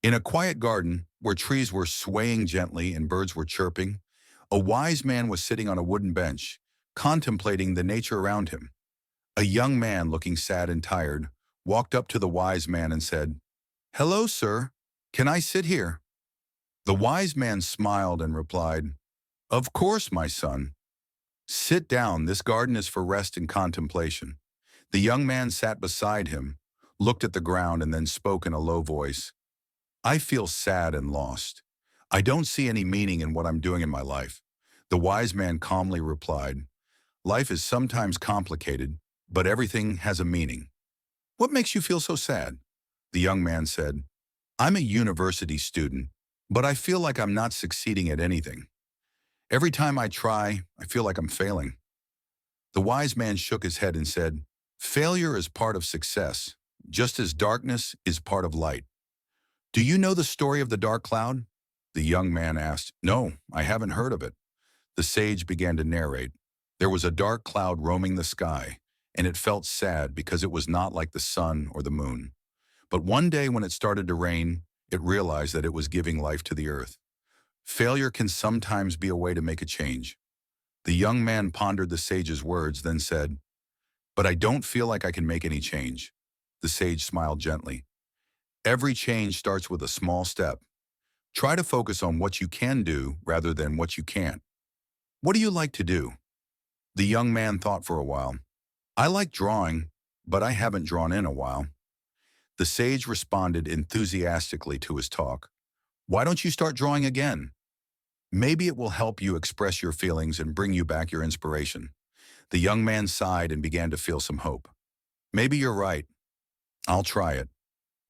In a quiet garden, where trees were swaying gently and birds were chirping, a wise man was sitting on a wooden bench, contemplating the nature around him. A young man, looking sad and tired, walked up to the wise man and said, "Hello, sir. Can I sit here?" The wise man smiled and replied, "Of course, my son. Sit down. This garden is for rest and contemplation." The young man sat beside him, looked at the ground, and then spoke in a low voice. "I feel sad and lost. I don't see any meaning in what I'm doing in my life." The wise man calmly replied, "Life is sometimes complicated, but everything has a meaning." "What makes you feel so sad?" The young man said, "I'm a university student, but I feel like I'm not succeeding at anything. Every time I try, I feel like I'm failing." The wise man shook his head and said, "Failure is part of success, just as darkness is part of light." "Do you know the story of the dark cloud?" The young man asked. "No, I haven't heard of it." The sage began to narrate. There was a dark cloud roaming the sky, and it felt sad because it was not like the sun or the moon. But one day when it started to rain, it realized that it was giving life to the earth. Failure can sometimes be a way to make a change. The young man pondered the sage's words, then said, "But I don't feel like I can make any change." The sage smiled gently. "Every change starts with a small step. Try to focus on what you can do rather than what you can't." "What do you like to do?" The young man thought for a while. "I like drawing, but I haven't drawn in a while." The sage responded enthusiastically to his talk. "Why don't you start drawing again? Maybe it will help you express your feelings and bring you back your inspiration." The young man sighed and began to feel some hope. "Maybe you're right. I'll try it."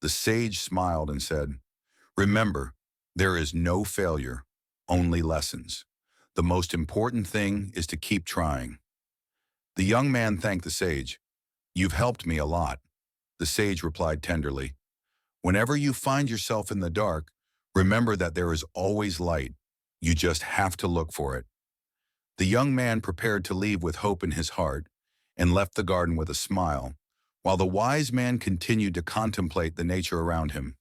The sage smiled and said, "Remember, there is no failure, only lessons. The most important thing is to keep trying." The young man thanked the sage. "You've helped me a lot." The sage replied tenderly, "Whenever you find yourself in the dark, remember that there is always light. You just have to look for it." The young man prepared to leave with hope in his heart and left the garden with a smile, while the wise man continued to contemplate the nature around him.